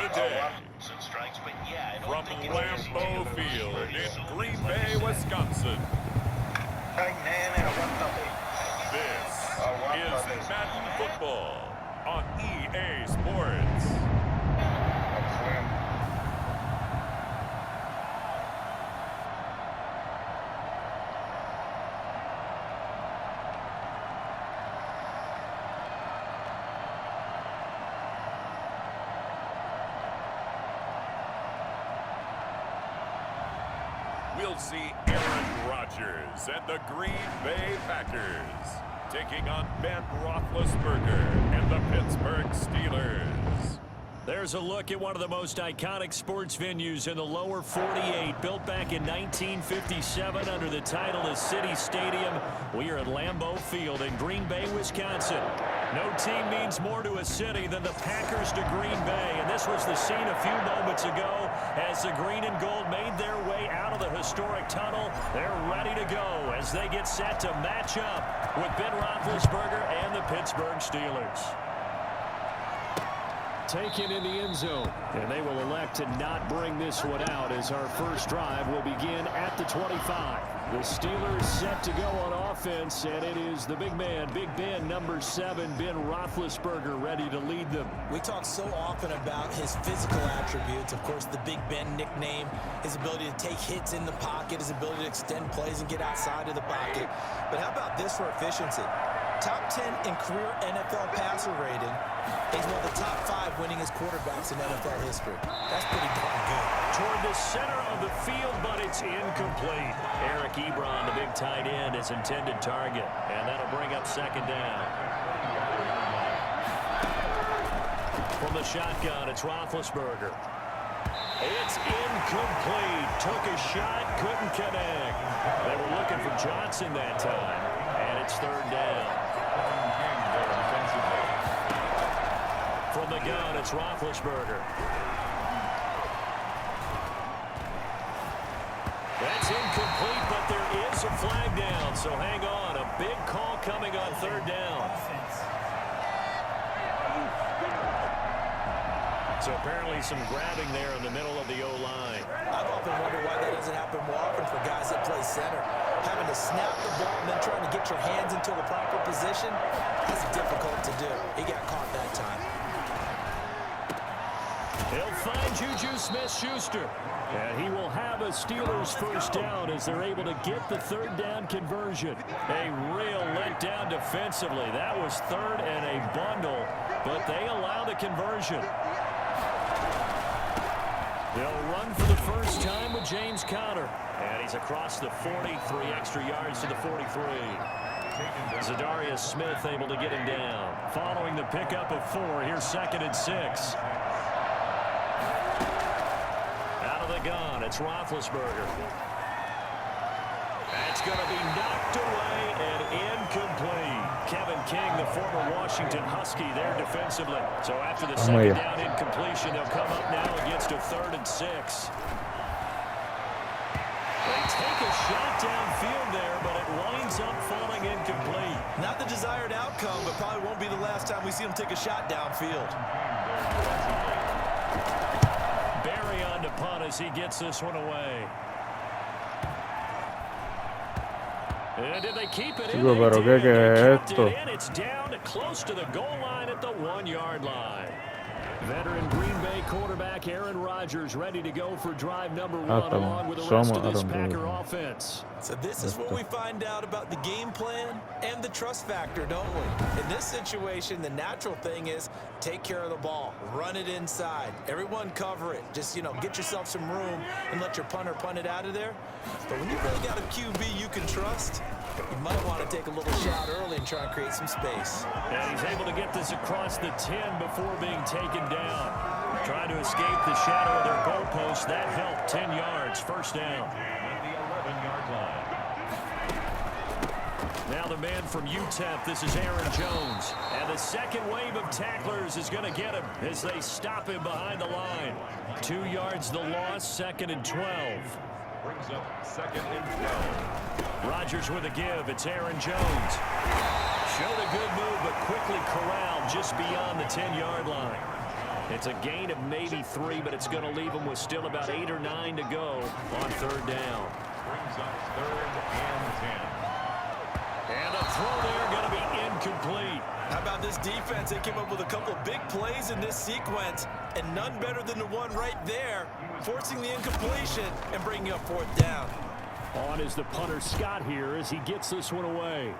the day. From Lambeau Field in Green Bay, Wisconsin. This is Madden Football on EA Sports. We'll see Aaron Rodgers and the Green Bay Packers taking on Ben Roethlisberger and the Pittsburgh Steelers. There's a look at one of the most iconic sports venues in the lower 48, built back in 1957 under the title of City Stadium. We are at Lambeau Field in Green Bay, Wisconsin. No team means more to a city than the Packers to Green Bay, and this was the scene a few moments ago as the green and gold made their way out of the historic tunnel. They're ready to go as they get set to match up with Ben Roethlisberger and the Pittsburgh Steelers. Taken in the end zone, and they will elect to not bring this one out as our first drive will begin at the 25. The Steelers set to go on offense, and it is the big man, Big Ben, number 7, Ben Roethlisberger, ready to lead them. We talk so often about his physical attributes. Of course, the Big Ben nickname, his ability to take hits in the pocket, his ability to extend plays and get outside of the pocket. But how about this for efficiency? Top 10 in career NFL passer rating. He's one of the top 5 winningest quarterbacks in NFL history. That's pretty darn good. Toward the center of the field, but it's incomplete. Eric Ebron, the big tight end, his intended target. And that'll bring up second down. From the shotgun, it's Roethlisberger. It's incomplete. Took a shot, couldn't connect. They were looking for Johnson that time. And it's third down. From the gun, it's Roethlisberger. That's incomplete, but there is a flag down, so hang on. A big call coming on third down. So apparently some grabbing there in the middle of the O-line. I've often wondered why that doesn't happen more often for guys that play center. Having to snap the ball and then trying to get your hands into the proper position, that's difficult to do. He got caught that time. He'll find Juju Smith-Schuster. And he will have a Steelers first down as they're able to get the third down conversion. A real letdown defensively. That was third and a bundle, but they allow the conversion. They'll run for the first time with James Conner. And he's across the 40, 3 extra yards to the 43. Zadarius Smith able to get him down. Following the pickup of 4, here's 2nd and 6. Out of the gun, it's Roethlisberger. That's going to be knocked away and incomplete. Kevin King, the former Washington Husky, there defensively. So after the second down incompletion, they'll come up now against a 3rd and 6. They take a shot downfield there, but it winds up falling incomplete. Not the desired outcome, but probably won't be the last time we see him take a shot downfield. Barry on to punt as he gets this one away. And did they keep it in? Pero ¿qué es esto? It's down close to the goal line at the 1-yard line. Veteran Green Bay quarterback Aaron Rodgers ready to go for drive number 1 along with the rest of this Packer offense. So this is what we find out about the game plan and the trust factor, don't we? In this situation, the natural thing is take care of the ball, run it inside, everyone cover it. Just, get yourself some room and let your punter punt it out of there. But when you really got a QB you can trust, you might want to take a little shot early and try and create some space. And he's able to get this across the 10 before being taken down. Trying to escape the shadow of their goalpost. That helped. 10 yards, first down. At the 11-yard line. Now the man from UTEP, this is Aaron Jones. And the second wave of tacklers is going to get him as they stop him behind the line. 2 yards the loss, 2nd and 12. Brings up 2nd and 12. Rodgers with a give. It's Aaron Jones. Showed a good move, but quickly corralled just beyond the 10-yard line. It's a gain of maybe 3, but it's going to leave them with still about 8 or 9 to go on third down. Brings up 3rd and 10. And a throw there going to be incomplete. How about this defense? They came up with a couple of big plays in this sequence, and none better than the one right there, forcing the incompletion and bringing up 4th down. On is the punter Scott here as he gets this one away.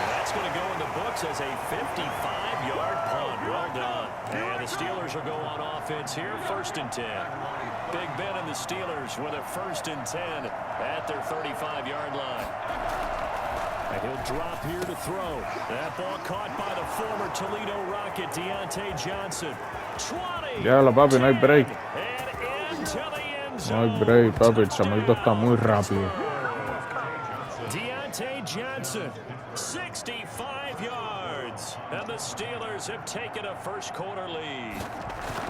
That's going to go in the books as a 55-yard punt. Well done. And the Steelers will go on offense here, 1st and 10. Big Ben and the Steelers with a 1st and 10 at their 35-yard line. And he'll drop here to throw. That ball caught by the former Toledo Rocket, Deontay Johnson. 20. Ya la papi, no hay break. And into the end No zone. hay break, papi. El chamaquito está muy rápido. Deontay Johnson, 65 yards. And the Steelers have taken a first-quarter lead.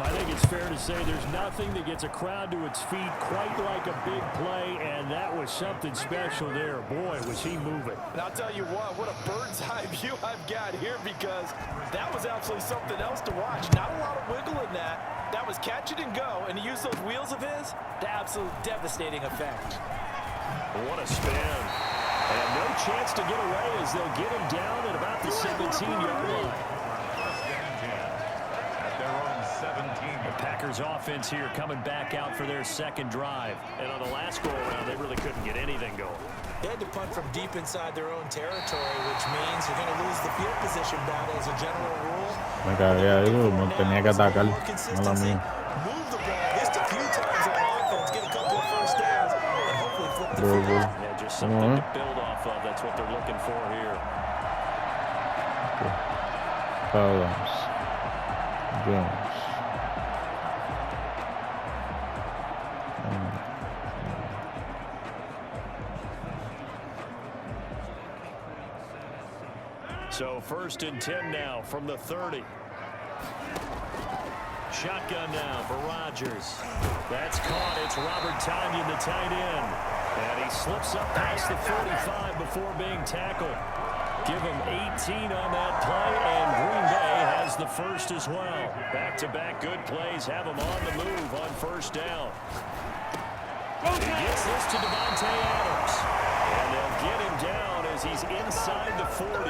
I think it's fair to say there's nothing that gets a crowd to its feet quite like a big play, and that was something special there. Boy, was he moving. And I'll tell you what a bird's-eye view I've got here, because that was absolutely something else to watch. Not a lot of wiggle in that. That was catch it and go, and he used those wheels of his. The absolute devastating effect. What a spin. And no chance to get away as they'll get him down at about the 17-yard line. The Packers offense here coming back out for their second drive. And on the last go-around, they really couldn't get anything going. They had to punt from deep inside their own territory, which means you're going to lose the field position battle as a general rule. Me cagué ahí, no tenía que atacar. Mala mía. Move the ball just a few times on offense, get a couple of first downs, and hopefully flip the field. Yeah, just something to build off of. That's what they're looking for here. Adams. Jones. So 1st and 10 now from the 30. Shotgun now for Rodgers. That's caught. It's Robert Tonyan, the tight end. And he slips up past the 45 before being tackled. Give him 18 on that play, and Green Bay has the first as well. Back-to-back good plays have him on the move on 1st down. He gets this to Devontae Adams. And they'll get him down as he's inside the 40.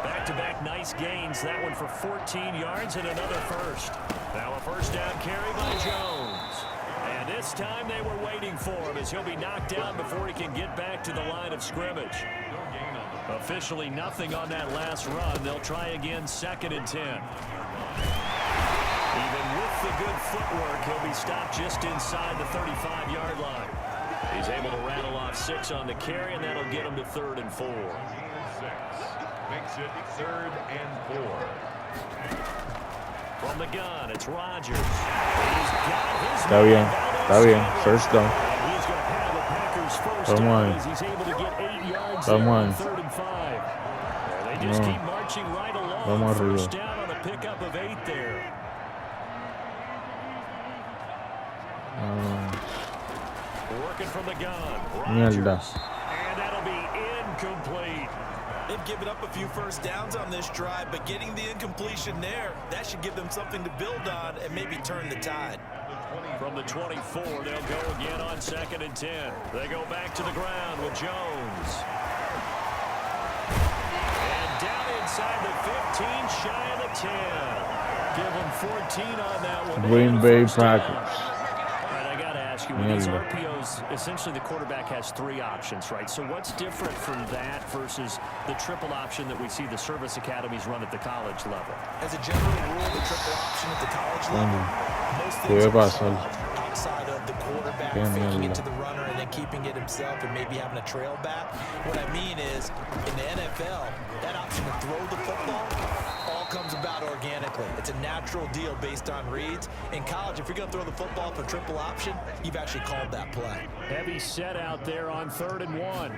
Back-to-back nice gains. That one for 14 yards and another first. Now a 1st down carry by Jones. And this time they were waiting for him as he'll be knocked down before he can get back to the line of scrimmage. Officially nothing on that last run. They'll try again 2nd and 10. Even with the good footwork, he'll be stopped just inside the 35-yard line. He's able to rattle off 6 on the carry, and that'll get him to 3rd and 4. Makes it 3rd and 4. From the gun, it's Rodgers. He's got his Está bien, está bien. 1st down. And he's going to have the Packers first Come down on. as he's able to get 8 yards Come there on. 3rd and 5. And they just keep marching right along. Vamos arriba. 1st down on a pickup of 8 there. Working from the gun. Mierda. Rodgers. And that'll be incomplete. They've given up a few first downs on this drive, but getting the incompletion there, that should give them something to build on and maybe turn the tide. From the 24, they'll go again on 2nd and 10. They go back to the ground with Jones. And down inside the 15, shy of the 10. Give them 14 on that one. Green Bay First down. Packers. All right, I got to ask you, with these RPOs, essentially the quarterback has 3 options, right? So what's different from that versus the triple option that we see the service academies run at the college level? As a general rule, the triple option at the college level, most ¿Qué things pasa? are outside of the quarterback Qué faking it mierda. to the runner and then keeping it himself and maybe having a trail back. What I mean is, in the NFL, that option to throw the football all comes about organically. It's a natural deal based on reads. In college, if you're going to throw the football for triple option, you've actually called that play. Heavy set out there on 3rd and 1.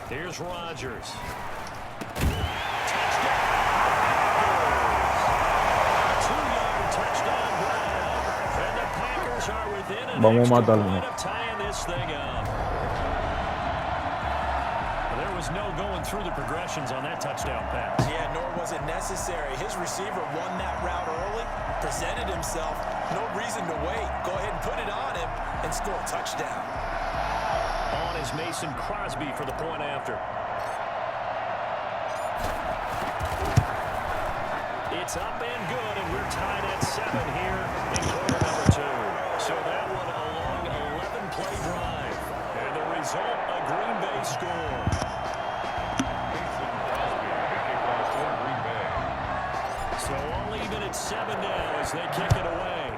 Here's Rodgers. Touchdown. 2-yard touchdown grab. And the Packers are within an extra point of tying this thing up. There was was no going through the progressions on that touchdown pass. Yeah, nor was it necessary. His receiver won that route early, presented himself. No reason to wait. Go ahead and put it on him and score a touchdown. On is Mason Crosby for the point after. It's up and good, and we're tied at 7 here in quarter number 2. So that one a long 11-play drive. And the result, a Green Bay score. So all even at 7 now as they kick it away.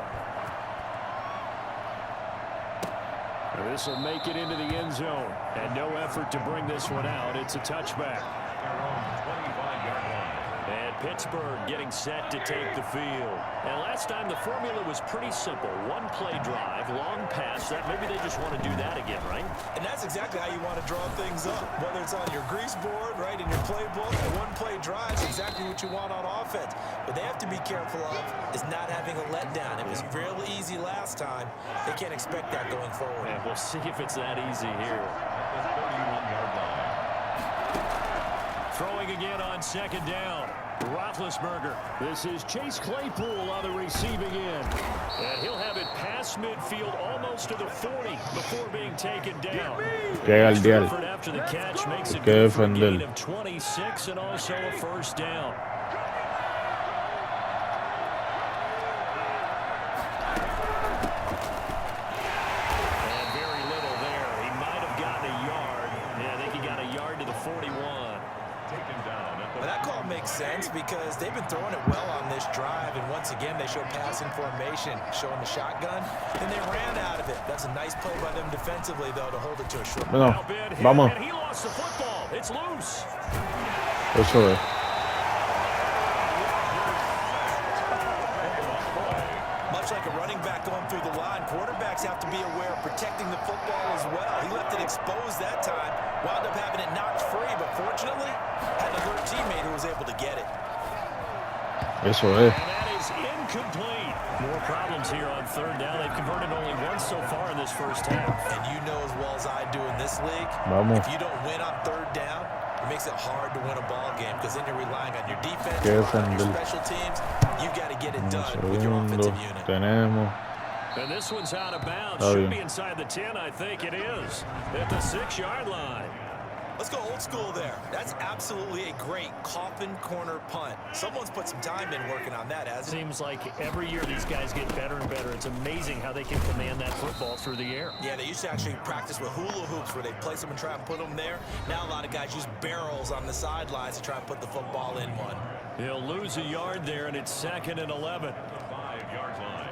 This will make it into the end zone. And no effort to bring this one out. It's a touchback. And Pittsburgh getting set to take the field. And last time the formula was pretty simple. One play drive, long pass. That maybe they just want to do that again, right? And that's exactly how you want to draw things up. Whether it's on your grease board, right, in your playbook, a one-play drive is exactly what you want on offense. What they have to be careful of is not having a letdown. It was real easy last time. They can't expect that going forward. And we'll see if it's that easy here. Throwing again on second down. Roethlisberger. This is Chase Claypool on the receiving end. And he'll have it past midfield almost to the 40 before being taken down. Stafford after the catch makes it good for a gain of 26 and also a first down. And very little there. He might have gotten a yard. Yeah, I think he got a yard to the 41. Well, that call makes sense because they've been throwing it well on this drive, and once again they show passing formation, showing the shotgun, and they ran out of it. That's a nice play by them defensively, though, to hold it to a short. Vamos. And he lost the football. It's loose. Eso es. Much like a running back going through the line, quarterbacks have to be aware of protecting the football as well. He left it exposed that time, wound up having it knocked free, but fortunately had an alert teammate who was able to get it. Eso es. And that is incomplete. More problems here on third down. They've converted only once so far in this first half. And you know as well as I do in this league, Vamos. if you don't win on third down, it makes it hard to win a ball game because then you're relying on your defense, your special teams. You've got to get it done with your offensive unit. Tenemos. And this one's out of bounds. Should be inside the 10, I think it is. At the 6-yard line. Let's go old school there. That's absolutely a great coffin corner punt. Someone's put some time in working on that, hasn't it? Seems like every year these guys get better and better. It's amazing how they can command that football through the air. Yeah, they used to actually practice with hula hoops where they place them and try and put them there. Now a lot of guys use barrels on the sidelines to try and put the football in one. He'll lose a yard there, and it's 2nd and 11. 5-yard line.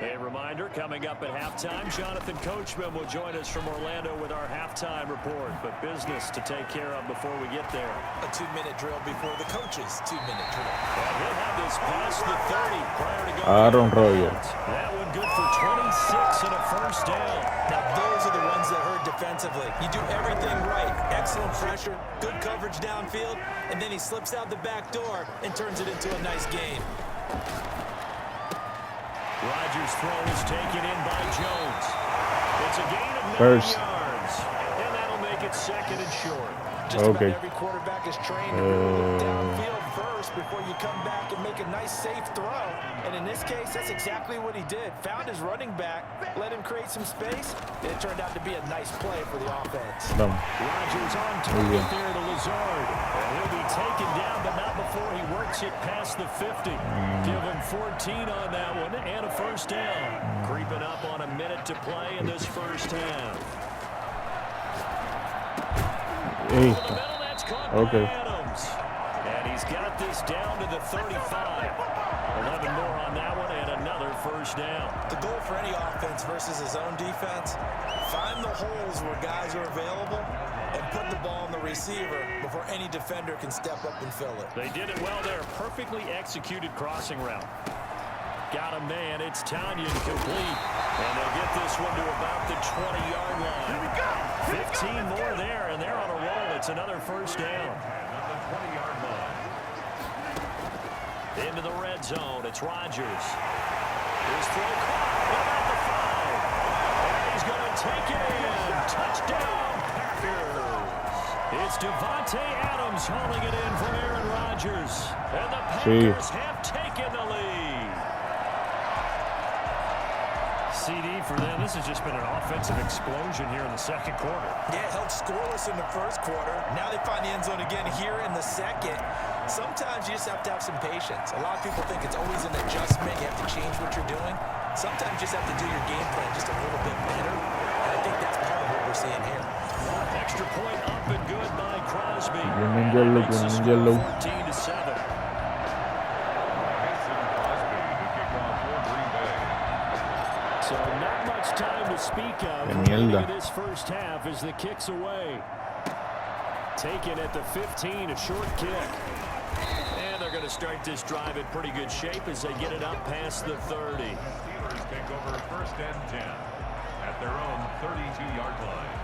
A reminder, coming up at halftime, Jonathan Coachman will join us from Orlando with our halftime report. But business to take care of before we get there. A 2-minute drill before the coach's 2-minute drill. And he'll have this past the 30 prior to going. Aaron Rodgers. That one good for 26 and a first down. Now those are the ones that hurt defensively. You do everything right. Excellent pressure, good coverage downfield, and then he slips out the back door and turns it into a nice gain. Rodgers' throw is taken in by Jones. It's a gain of 9 yards. And that'll make it 2nd and short. Just about every quarterback is trained to look downfield first before you come back and make a nice, safe throw. And in this case, that's exactly what he did. Found his running back, let him create some space, and it turned out to be a nice play for the offense. Rodgers on target there to Lazard. And he'll be taken down, but not before he works it past the 50. Give him 14 on that one and a first down. Creeping up on a minute to play in this first half. Okay. Adams. And he's got this down to the 35. 11 more on that one and another first down. The goal for any offense versus his own defense, find the holes where guys are available and put the ball on the receiver before any defender can step up and fill it. They did it well there. Perfectly executed crossing route. Got a man. It's Tanyan complete. And they'll get this one to about the 20-yard line. Here we go. 15 more there, and they're on a roll. It's another first down. At the 20-yard line. Into the red zone. It's Rodgers. His throw caught about the 5. And he's going to take it in. Touchdown, Packers. It's Devontae Adams hauling it in from Aaron Rodgers. And the Packers have taken the lead. CD for them. This has just been an offensive explosion here in the second quarter. Yeah, held scoreless in the first quarter. Now they find the end zone again here in the second. Sometimes you just have to have some patience. A lot of people think it's always an adjustment. You have to change what you're doing. Sometimes you just have to do your game plan just a little bit better. And I think that's part of what we're seeing here. Extra point up and good by Crosby. Makes the score 14-7. So not much time to speak of in this first half as the kick's away. Taken at the 15, a short kick. And they're going to start this drive in pretty good shape as they get it up past the 30. Steelers take over 1st and 10 at their own 32-yard line.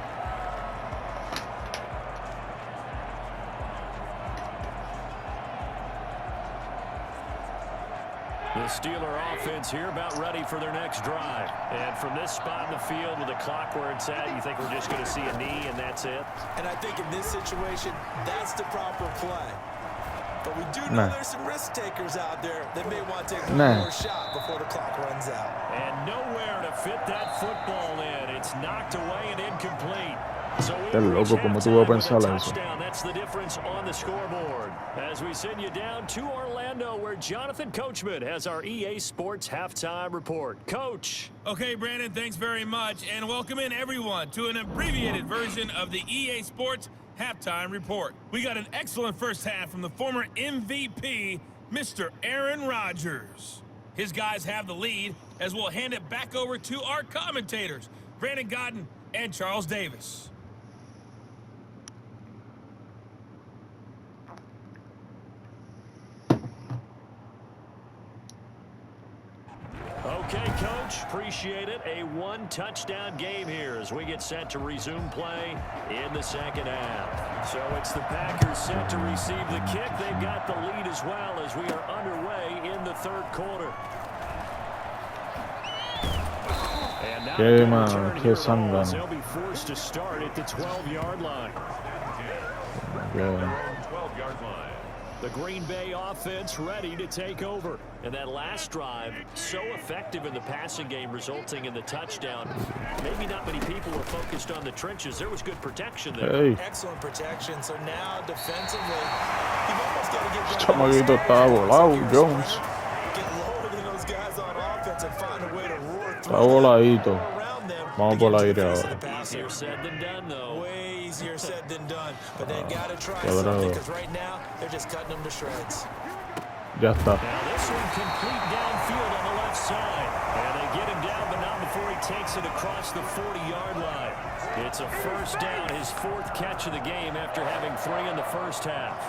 The Steeler offense here about ready for their next drive. And from this spot in the field with the clock where it's at, you think we're just going to see a knee and that's it? And I think in this situation, that's the proper play. But we do know there's some risk takers out there that may want to take one more shot before the clock runs out. And nowhere to fit that football in. It's knocked away and incomplete. So that's the difference on the scoreboard. As we send you down to Orlando, where Jonathan Coachman has our EA Sports Halftime Report. Coach. Okay, Brandon, thanks very much. And welcome in, everyone, to an abbreviated version of the EA Sports Halftime Report. We got an excellent first half from the former MVP, Mr. Aaron Rodgers. His guys have the lead, as we'll hand it back over to our commentators, Brandon Godden and Charles Davis. Okay, Coach, appreciate it. A one-touchdown game here as we get set to resume play in the second half. So it's the Packers set to receive the kick. They've got the lead as well as we are underway in the third quarter. And now they'll be forced to start at the 12-yard line. 12-yard line. The Green Bay offense ready to take over. And that last drive, so effective in the passing game, resulting in the touchdown. Maybe not many people were focused on the trenches. There was good protection there. Excellent protection. So now, defensively, you've almost got to get Jones. Get lower than those guys on offense and find a way to roar through around them. Vamos por aire ahora. Easier said than done, though. Way easier said than done. But they got to try something because right now, they're just cutting them to shreds. Ya está. Now this one complete downfield on the left side. And they get him down, but not before he takes it across the 40-yard line. It's a first down, his fourth catch of the game after having 3 in the first half.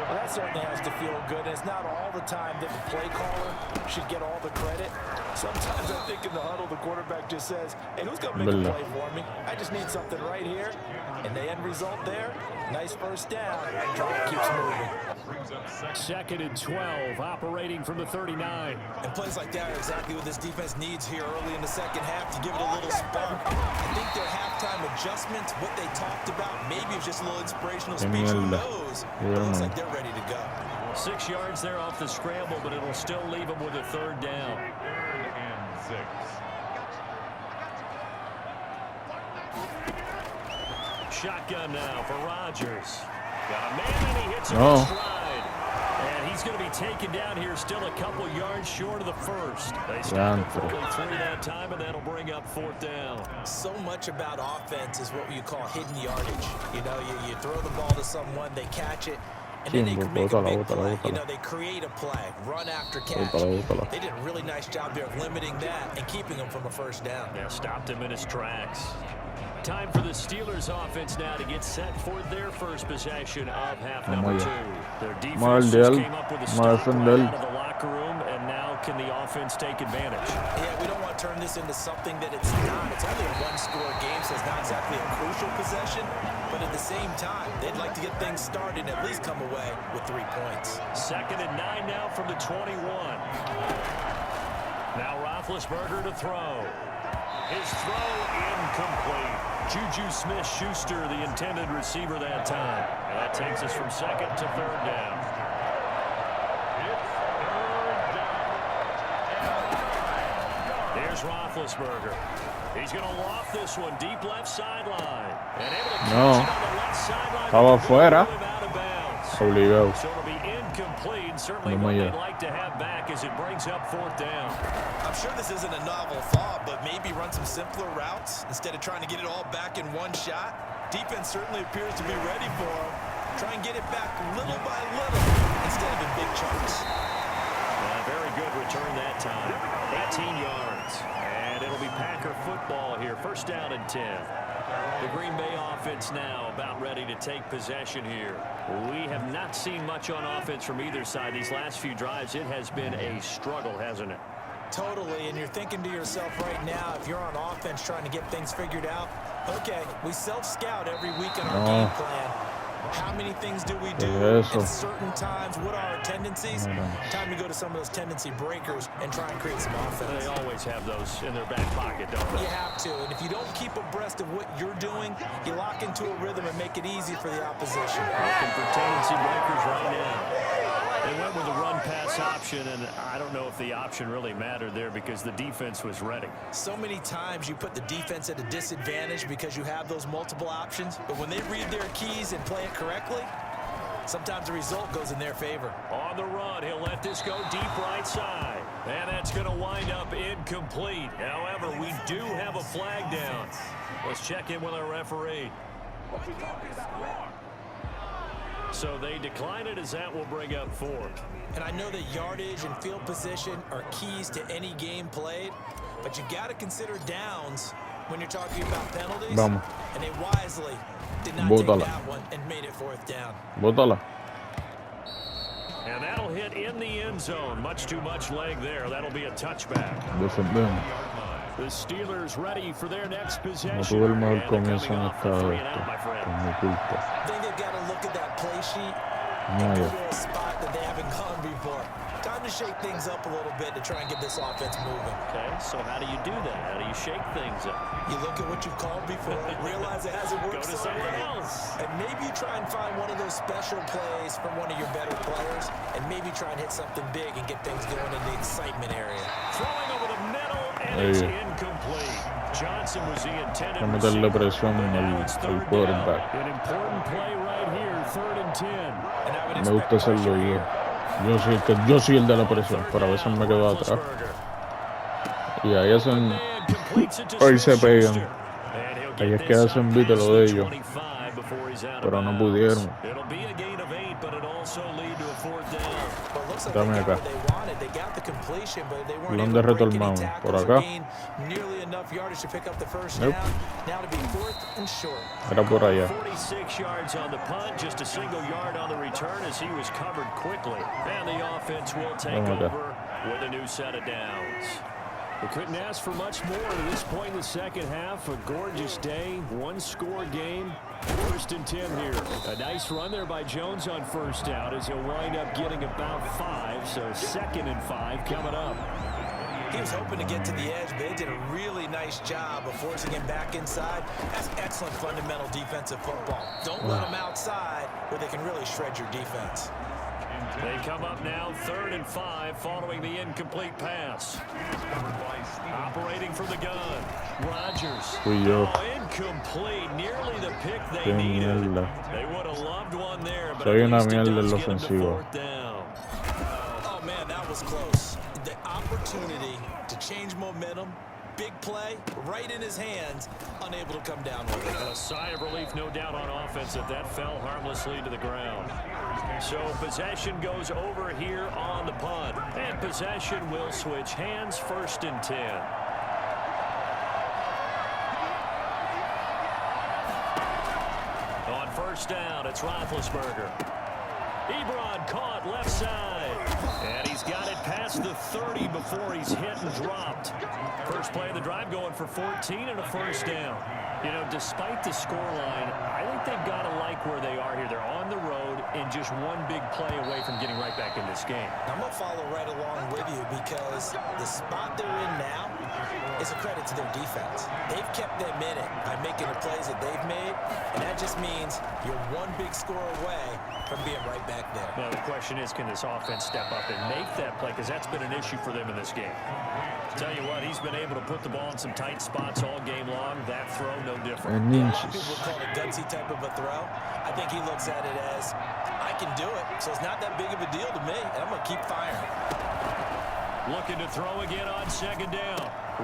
Well, that certainly has to feel good. And it's not all the time that the play caller should get all the credit. Sometimes I think in the huddle, the quarterback just says, hey, who's going to make a play for me? I just need something right here. And the end result there, nice first down. Drive keeps moving. 2nd and 12, operating from the 39. And plays like that are exactly what this defense needs here early in the second half to give it a little spark. I think their halftime adjustments, what they talked about, maybe it's just a little inspirational speech. Who knows? It looks like they're ready to go. 6 yards there off the scramble, but it'll still leave them with a third down. 3rd and 6. Shotgun now for Rodgers. Got a man and he hits him in stride. And he's going to be taken down here still a couple yards short of the first. They stop him for only 3 that time, and that'll bring up 4th down. So much about offense is what you call hidden yardage. You know, you throw the ball to someone, they catch it, and then they can make a big play. You know, they create a play, run after catch. They did a really nice job there of limiting that and keeping him from a first down. Yeah, stopped him in his tracks. Time for the Steelers offense now to get set for their first possession of half number 2. Their defense just came up with a stop right out of the locker room, and now can the offense take advantage? Yeah, we don't want to turn this into something that it's not. It's only a one-score game, so it's not exactly a crucial possession. But at the same time, they'd like to get things started and at least come away with 3 points. 2nd and 9 now from the 21. Now Roethlisberger to throw. His throw incomplete. Juju Smith-Schuster, the intended receiver that time. And that takes us from second to third down. Here's Roethlisberger. He's going to loft this one deep left sideline. And able to catch it on the left sideline. Estaba afuera. Obligado. So it'll be incomplete. Certainly what they'd like to have back as it brings up fourth down. I'm sure this isn't a novel thought, but maybe run some simpler routes instead of trying to get it all back in one shot. Defense certainly appears to be ready for him. Try and get it back little by little instead of in big chunks. Very good return that time. 18 yards. And it'll be Packer football here. First down and 10. The Green Bay offense now about ready to take possession here. We have not seen much on offense from either side. These last few drives, it has been a struggle, hasn't it? Totally, and you're thinking to yourself right now, if you're on offense trying to get things figured out, okay, we self-scout every week in our game plan. How many things do we do at certain times? What are our tendencies? Time to go to some of those tendency breakers and try and create some offense. They always have those in their back pocket, don't they? You have to, and if you don't keep abreast of what you're doing, you lock into a rhythm and make it easy for the opposition. Looking for tendency breakers right now. They went with the run-pass option, and I don't know if the option really mattered there because the defense was ready. So many times you put the defense at a disadvantage because you have those multiple options, but when they read their keys and play it correctly, sometimes the result goes in their favor. On the run, he'll let this go deep right side, and that's going to wind up incomplete. However, we do have a flag down. Let's check in with our referee. So they decline it as that will bring up fourth. And I know that yardage and field position are keys to any game played, but you got to consider downs when you're talking about penalties. And they wisely did not take that one and made it fourth down. Bótala. And that'll hit in the end zone. Much too much leg there. That'll be a touchback. Defendemos. The Steelers ready for their next possession. No tuve el mejor comienzo en esta con mi culpa. I think they've got to look at that play sheet and go to a spot that they haven't gone before. Time to shake things up a little bit to try and get this offense moving. Okay, so how do you do that? How do you shake things up? You look at what you've called before, realize it hasn't worked. Go to someone else. And maybe you try and find one of those special plays from one of your better players, and maybe try and hit something big and get things going in the excitement area. Throwing over the middle, and it's incomplete. Johnson was the intended meterle presión al quarterback. An important play right here, 3rd and 10. Me gusta hacerlo yo. Yo soy el de la presión, pero a veces me quedo atrás. Y ahí hacen... Ahí se pegan. Ahí es que hacen beat lo de ellos. Pero no pudieron. Dame acá. Balón de retornado. Por acá. Nope. Era por allá. 46 yards on the punt, just a single yard on the return as he was covered quickly. And the offense will take over with a new set of downs. We couldn't ask for much more at this point in the second half. A gorgeous day, one-score game. 1st and 10 here. A nice run there by Jones on first down as he'll wind up getting about 5. So 2nd and 5 coming up. He was hoping to get to the edge, but they did a really nice job of forcing him back inside. That's excellent fundamental defensive football. Don't let them outside where they can really shred your defense. They come up now 3rd and 5 following the incomplete pass. Operating from the gun. Rodgers. Incomplete. Nearly the pick they needed. They would have loved one there, but at least it does get them to 4th down. Oh, man, that was close. The opportunity to change momentum, big play, right in his hands, unable to come down with it. A sigh of relief, no doubt, on offense if that fell harmlessly to the ground. So possession goes over here on the punt. And possession will switch hands, 1st and 10. On first down, it's Roethlisberger. Ebron caught left side. And he's got it past the 30 before he's hit and dropped. First play of the drive going for 14 and a 1st down. You know, despite the scoreline, I think they've got to like where they are here. They're on the road and just one big play away from getting right back in this game. I'm going to follow right along with you because the spot they're in now, is a credit to their defense. They've kept them in it by making the plays that they've made, and that just means you're one big score away from being right back there. Well, the question is, can this offense step up and make that play? Because that's been an issue for them in this game. Tell you what, he's been able to put the ball in some tight spots all game long. That throw, no different. People would call it a gutsy type of a throw. I think he looks at it as, I can do it, so it's not that big of a deal to me, and I'm going to keep firing. Looking to throw again on second down.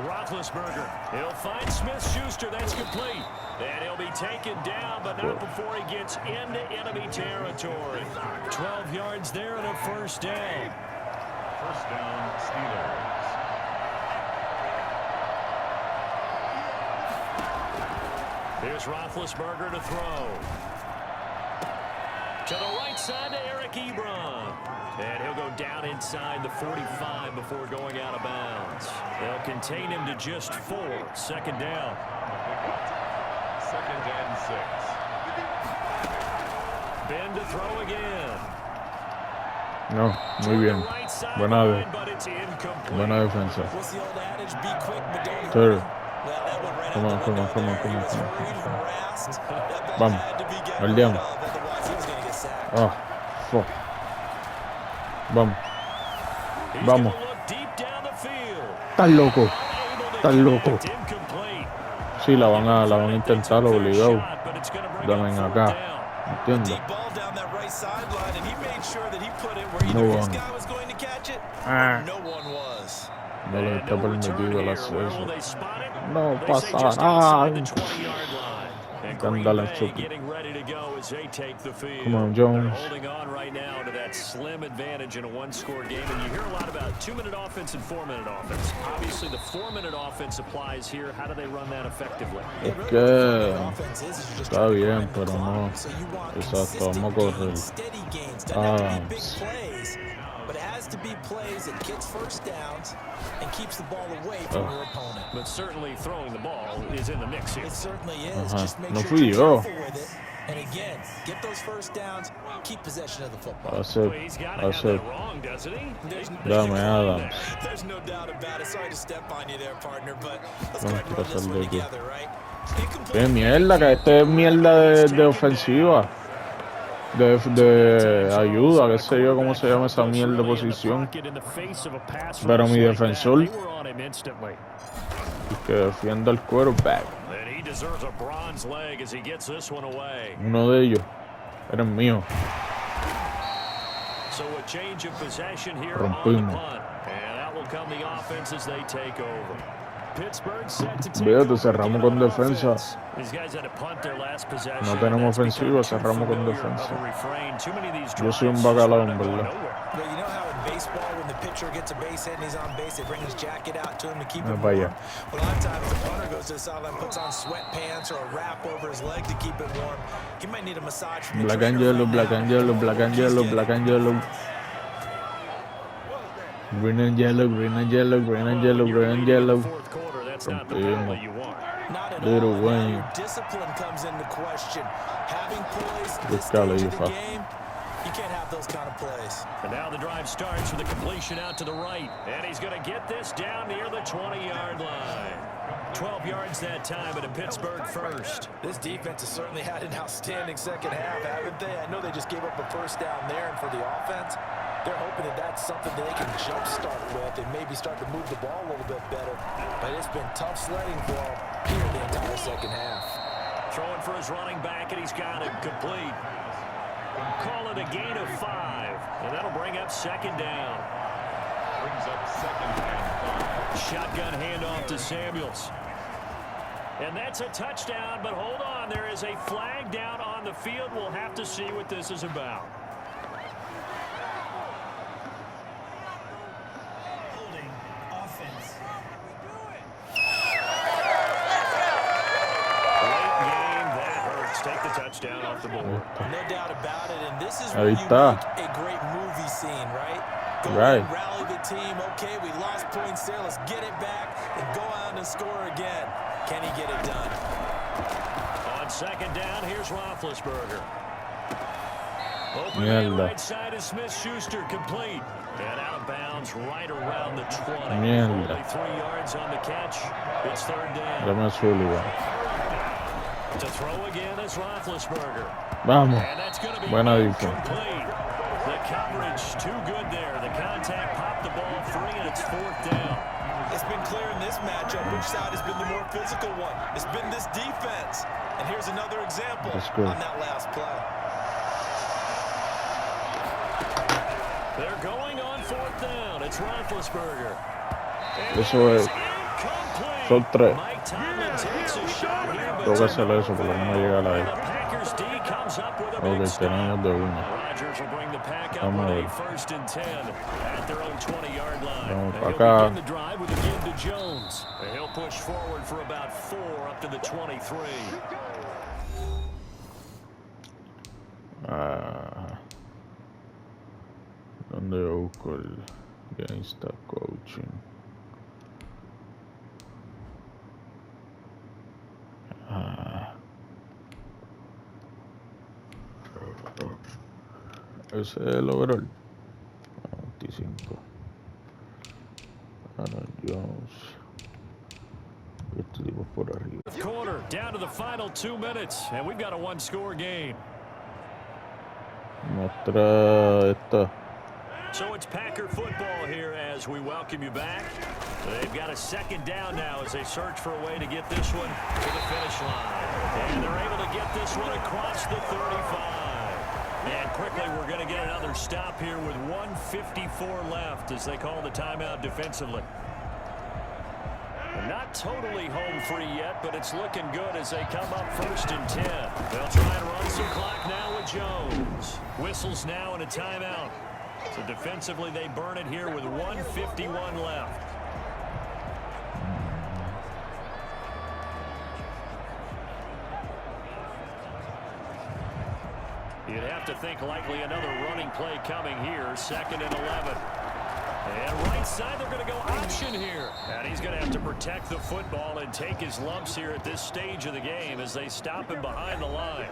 Roethlisberger. He'll find Smith-Schuster. That's complete. And he'll be taken down, but not before he gets into enemy territory. 12 yards there and a first down. First down, Steelers. Here's Roethlisberger to throw. To the right side to Eric Ebron. And he'll go down inside the 45 before going out of bounds. They'll contain him to just 4. Second down. Second and 6. Ben to throw again. No, muy bien. Buena defensa. What's the old adage? Be quick, but don't Third. hurry. Well, that went right Come out on, the come on, window come on, there. come He on, was come on. hurried, harassed. That ball Vamos. had to be getting Al rid diablo. of, otherwise he was going to get sacked. Ah, fuck. Vamos. He's Vamos. gonna look deep down the field. Estás loco. Unable to Estás get loco. it. Incomplete. Sí, la van a intentar obligado. Shot, but it's gonna bring Dame up acá. fourth down. ¿Entiendes? Deep ball down that right sideline, and he made sure that he put it where either No his one. guy was going to catch it, Ah. or no one was. No le está And no return permitido el here. Where will acceso. they spot it? No They pasa say just nada. outside the 20-yard line. And Green Ándale, Bay Chucky. getting ready to go as they take the field. Come on, They're Jones. holding on right now to that slim advantage in a one-score game. And you hear a lot about 2-minute offense and 4-minute offense. Obviously, the 4-minute offense applies here. How do they run that effectively? Es que está bien, pero no. Exacto, vamos a correr. Ah, But it has to be plays that gets first downs and keeps the ball away from your opponent. But certainly throwing the ball is in the mix here. It certainly is. Ajá. Just make No sure fui you're yo. careful with it. And again, get those first downs, keep possession of the football. Well, Hacer, he's got to have hacer. that wrong, doesn't he? Dame Adams. There's no doubt about it. Sorry to step on you there, partner, but let's No, go ahead and run this pasarle one aquí. together, right? Qué mierda, que esto es mierda de ofensiva. De ayuda, qué sé yo cómo se llama esa mierda de posición. Pero mi defensor, que defienda el quarterback. Uno de ellos era el mío. Rompimos. Fíjate, cerramos con defensa. No tenemos ofensiva, cerramos con defensa. Yo soy un bacalao, en verdad. But you know how in baseball, when the pitcher gets a base hit and he's on base, they bring his jacket out to him to keep him warm. Vaya. Well, a lot of times the punter goes to the sideline, puts on sweatpants or a wrap over his leg to keep it warm. He might need a massage from the Black trainer and yellow, right black now. and yellow, black and yellow, black and yellow. Green and yellow, green and yellow, green and yellow, green and yellow. Rompimos. Not at Little all. Now Wayne. your discipline comes into question. Having poise this Buscalo, stage of the Ifa. game, you can't have those kind of plays. And now the drive starts with a completion out to the right. And he's going to get this down near the 20-yard line. 12 yards that time, but a Pittsburgh first. This defense has certainly had an outstanding second half, haven't they? I know they just gave up a first down there, and for the offense, they're hoping that that's something that they can jumpstart with and maybe start to move the ball a little bit better. But it's been tough sledding for them here the entire second half. Throwing for his running back, and he's got it complete. Call it a gain of 5, and that'll bring up second down. Brings up second and 5. Shotgun handoff to Samuels. And that's a touchdown, but hold on, there is a flag down on the field. We'll have to see what this is about. Holding offense. Late game, that hurts. Take the touchdown off the board. No doubt about it, and this is Ahí where you está. make a great movie scene, right? Go Right. and rally the team. Okay, we lost points there. Let's get it back and go out and score again. Can he get it done? On second down, here's Roethlisberger. Open man right side is Smith-Schuster, complete. And out of bounds right around the 20. Only 3 yards on the catch. It's third down. To throw again is Roethlisberger. Vamos. And that's going to be Buena defense. complete. The coverage too good there. The contact popped the ball free, and it's fourth down. It's been clear in this matchup which side has been the more physical one. It's been this defense. And here's another example on that last play. They're going on fourth down. It's Roethlisberger. Eso es. Son 3. Mike Tomlin takes a shot here, but Tengo que hacer eso por lo menos llegar ahí. the Packers D comes up with a Ok, big stop. tenemos de 1. Rodgers will bring the pack up Vamos a with ver. a first and 10 at their own 20-yard line. Vamos And pa' he'll acá. begin the drive with a give to Jones. And he'll push forward for about 4 up to the 23. ¿Dónde yo busco el Gangsta Coaching? Ese es el overall. 25. Aaron Jones. Este tipo por arriba. Quarter, down to the final 2 minutes, and we've got a one-score game. Muestra esta. So it's Packer football here as we welcome you back. They've got a second down now as they search for a way to get this one to the finish line. And they're able to get this one across the 35. And quickly, we're going to get another stop here with 1:54 left as they call the timeout defensively. Not totally home free yet, but it's looking good as they come up first and 10. They'll try and run some clock now with Jones. Whistles now and a timeout. So defensively, they burn it here with 1:51 left. You'd have to think likely another running play coming here. 2nd and 11. And right side, they're going to go option here. And he's going to have to protect the football and take his lumps here at this stage of the game as they stop him behind the line.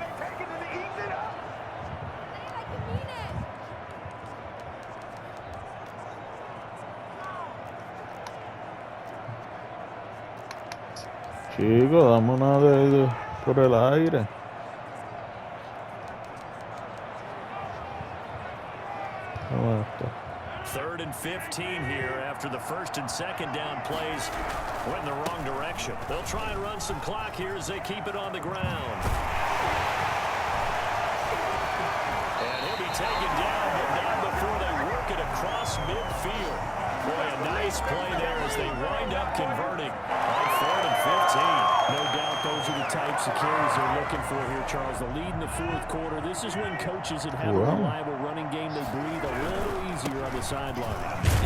Chico, dame una de por el aire. ¿Cómo está? 3rd and 15 here after the 1st and 2nd down plays went in the wrong direction. They'll try and run some clock here as they keep it on the ground. And he'll be taken down, but not before they work it across midfield. Boy, a nice play there as they wind up converting on 3rd and 15. No doubt those are the types of carries they're looking for here, Charles. The lead in the 4th quarter. This is when coaches that have a reliable running game, they breathe a little easier on the sideline.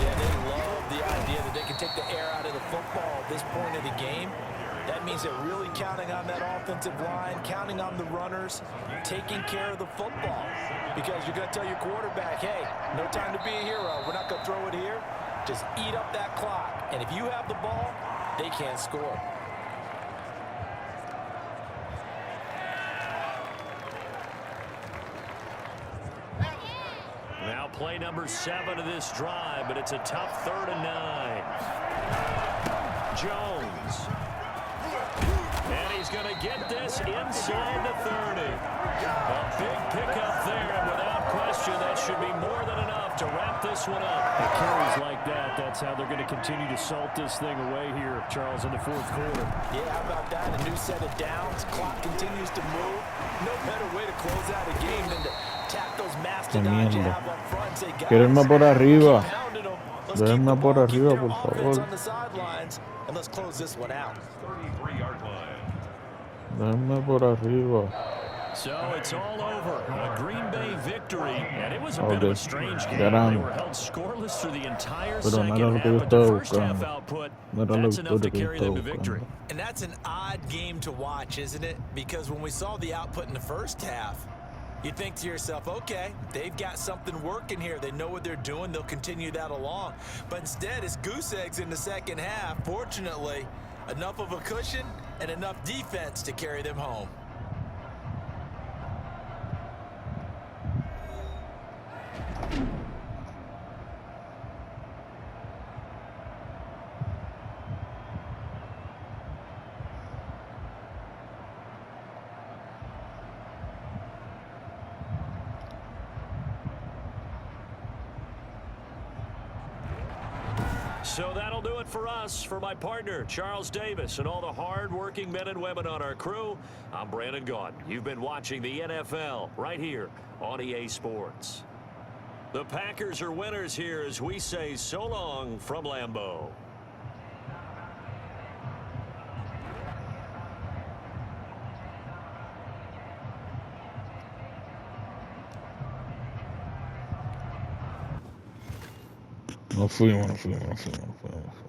Yeah, they love the idea that they can take the air out of the football at this point of the game. That means they're really counting on that offensive line, counting on the runners, taking care of the football. Because you're going to tell your quarterback, hey, no time to be a hero. We're not going to throw it here. Just eat up that clock. And if you have the ball, they can't score. Now play number 7 of this drive, but it's a tough 3rd and 9. Jones. And he's going to get this inside the 30. A big pickup there, and without question, that should be more than enough to wrap this one up. The carries like that, that's how they're going to continue to salt this thing away here, Charles, in the 4th quarter. Yeah, how about that? A new set of downs. Clock continues to move. No better way to close out a game than to tap those mastodons you have up front and say, guys, Quérenme por arriba. pounding them. Let's Déjenme keep the por ball, keep arriba, their por offense favor. on the sidelines, and let's close this one out. 33-yard line. Déjenme por arriba. So it's all over. A Green Bay victory, and it was a bit of a strange game. Ganan. They were held scoreless through the entire Pero no second era lo que yo half, but the estaba first half buscando. output, No era la that's enough to victoria que yo carry them to estaba victory. buscando. And that's an odd game to watch, isn't it? Because when we saw the output in the first half, you think to yourself, okay, they've got something working here. They know what they're doing. They'll continue that along. But instead, it's goose eggs in the second half. Fortunately, enough of a cushion and enough defense to carry them home. So that'll do it for us. For my partner, Charles Davis, and all the hard-working men and women on our crew, I'm Brandon Gaudin. You've been watching the NFL right here on EA Sports. The Packers are winners here as we say so long from Lambeau. No fuimos.